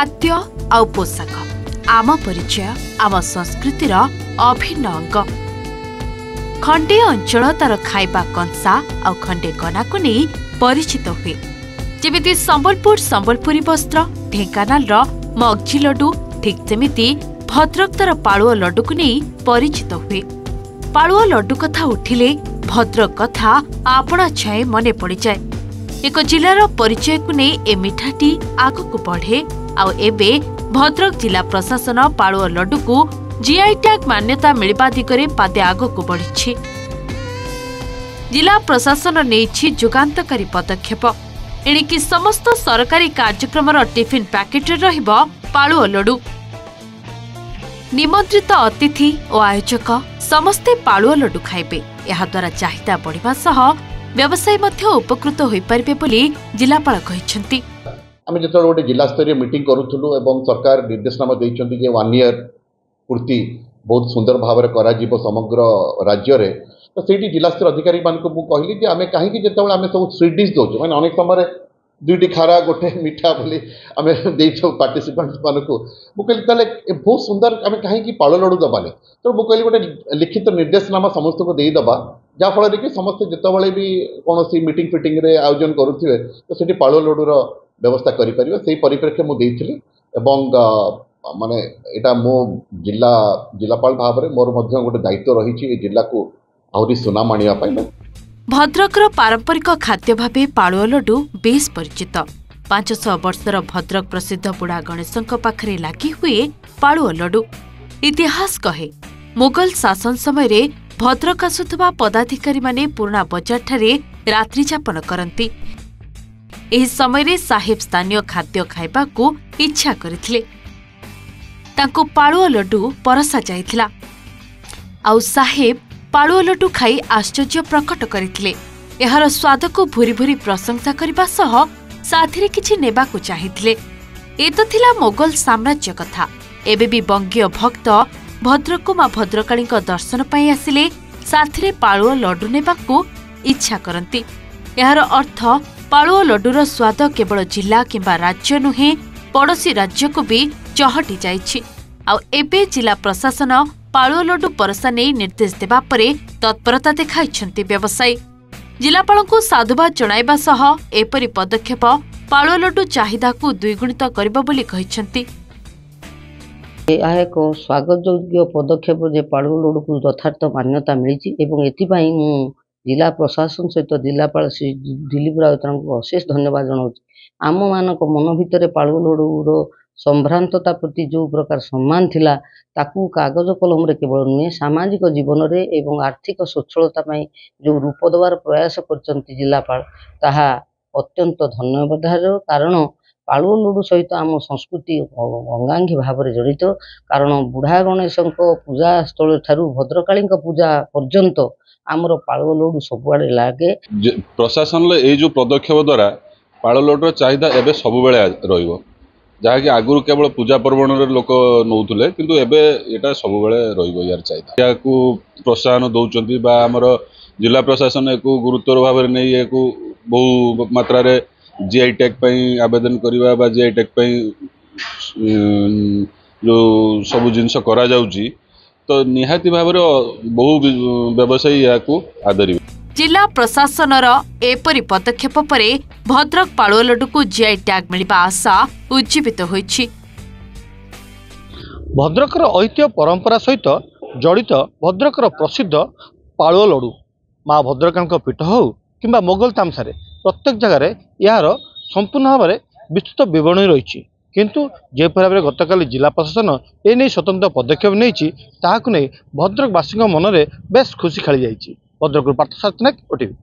खाद्य आउ पोशाक आम परिचय आम संस्कृतिर अभिन्न अंग। खंडे अंचल तार खाइबा कंसा आउ खंडे गनाको नहीं परिचित हुए। जेमिति संबलपुर संबलपुरी वस्त्र, ढेंकानाल मगजी लड्डू, ठीक सेमिति भद्रक तार पाळुआ लड्डू को नहीं परिचित हुए। पाळुआ लड्डू कथा उठिले भद्रक कथा आपणा छाए मने पड़ जाए। एक जिलार परिचय को नहीं ए मिठाटी आगक बढ़े आउ एबे भद्रक जिला प्रशासन पाळुआ लड्डू को जीआई टैग मान्यता मिलवा दिगरे पादे आगक बढ़ी। जिला प्रशासन नेछि जुगान्तकारी पदक्षेप। एणिकी समस्त सरकारी कार्यक्रम टिफिन पैकेट रहिबो पाळुआ लड्डू। निमंत्रित अतिथि और आयोजक समस्ते पाळुआ लड्डू खाइबे। एहा द्वारा चाहिदा बढ़िबा सह व्यवसायी मध्य उपकृत होई परिबे बोली जिलापाल कहिसंती। आम जो गोटे जिला स्तरीय मीटिंग करूँ एवं सरकार निर्देशनामा देइछंती जे 1 ईयर पूर्ति बहुत सुंदर भाव में करा जीवो समग्र राज्य रे। तो सेठी जिला स्तर अधिकारी मानक मु कहली जे आमे काहे कि जेतेबेले आमे सब स्वीट डिश दोछु माने अनेक समय दुईटी खारा गोटे मिठा बोली आमे देइछो पार्टिसिपेंट मानक मु कहली ताले बहुत सुंदर आमे काहे कि पाळुआ लड्डू दबाले। तो मु कहली गोटे लिखित निर्देशनामा समस्त को देई दबा जा फल कि समस्त जेतेबेले भी कोनोसी मीटिंग फिटिंग रे आयोजन करूथिबे तो सेठी पाळुआ लड्डू रो व्यवस्था करि परिबे। सेही परिप्रेक्ष्य मु देइथिली एवं माने एटा मो जिलापाल भाव में मोर मध्य गोटे दायित्व रही जिला को आहुरी सुनाम आनिया पाई। भद्रकर पारंपरिक खाद्य भावे पाळुआ लड्डू बेस परिचित। 500 वर्षर भद्रक प्रसिद्ध बुढ़ा गणेशंक पाखरे लागी हुए पाळुआ लड्डू। इतिहास कहे मुगल शासन समय रे भद्रक आसुथबा पदाधिकारी माने पुराना बजार ठारे रात्रि यापन करती। एही समय रे साहेब स्थानीय खाद्य खाइबा को इच्छा करथिले। तांको पाळुआ लड्डू परसा जाइथिला आउ साहेब पाळुआ लड्डू खाई आश्चर्य प्रकट करथिले। एहार स्वाद को भूरी भूरी प्रशंसा करबा सह साथिरे किछि नेबाकू चाहिथिले। ए तो थिला मोगल साम्राज्य कथा। एबे भी बंगीय भक्त भद्रक मां भद्रकाली दर्शन पाई आसिले साथिरे पाळुआ लड्डू नेबाकू इच्छा करती। एहार अर्थ पाळुआ लड्डूर स्वाद केवल जिला किंबा राज्य नुहे पड़ोसी राज्य को भी चहटी जाइछि। आउ एबे जिला प्रशासन पाळुआ लड्डू परसा नहीं निर्देश देबा परे तत्परता देखाइछंती व्यवसायी। जिलापाल को साधुवाद जणाइबा सह एपरि पदक्षेप पाळुआ लड्डू चाहिदा को द्विगुणित करिबो बोली कहिछंती। यह एक स्वागत योग्य पदक्षेप जे पाळुआ लड्डू को यथार्थ मान्यता मिली एवं एथिपाई मु जिला प्रशासन सहित जिलापाल श्री दिलीप राउत को अशेष धन्यवाद जनाऊँ। आम मान मन भितर पाळुआ लड्डूर संभ्रांतता प्रति जो प्रकार सम्मान थिला ताकू कागज कलम रे केवल नुहे सामाजिक जीवन रे एवं आर्थिक सच्छलता जो रूप देवार प्रयास करचंती जिलापाल ताहा अत्यंत धन्यवाद। कारण पाळुआ लड्डू सहित आम संस्कृति अंगांगी भाव में जड़ित। कारण बुढ़ा गणेशंक पूजा स्थल ठारू भद्रकाली पूजा पर्यंत आमर पाळुआ लड्डू सबुआड़े लागे। प्रशासन ए जो पदक्षेप द्वारा पाळुआ लड्डूर चाहिदा एबे सबुबेले रहिबो। जहाँकि आगुरी केवल पूजा पर्वण लोक नौले किंतु एबे एटा सबुबेले रहिबो यार चाहिदा। या को प्रोत्साहन दउचंती बा हमर जिला प्रशासन एको गुरुत्वर भाव में नहीं एको बहु मात्रा रे जीआई टैग पई आवेदन करिबा बा जीआई टैग पई जो सब जिंस करा जाउची तो निहाती भाव में बहु व्यवसायी या को आदरी। जिला प्रशासनर एपरि पदक्षेप परे भद्रक पाळुआ लड्डू को जीआई टैग मिलिबा आशा उज्जीवित होइछि। भद्रकर ऐतिह्य परंपरा सहित जड़ित भद्रकर प्रसिद्ध पाळुआ लड्डू माँ भद्रकाली पीठ हो कि मोगल तामसारे प्रत्येक जगार यार संपूर्ण भाव में विस्तृत विवरणी रही। किंतु जेपरि भाव में गतकाली जिला प्रशासन एने स्वतंत्र पदक्षेप नहीं भद्रकवासी मन में बेस खुशी खेली जाइए। भद्रक पार्थ सातनायक ओटीवी।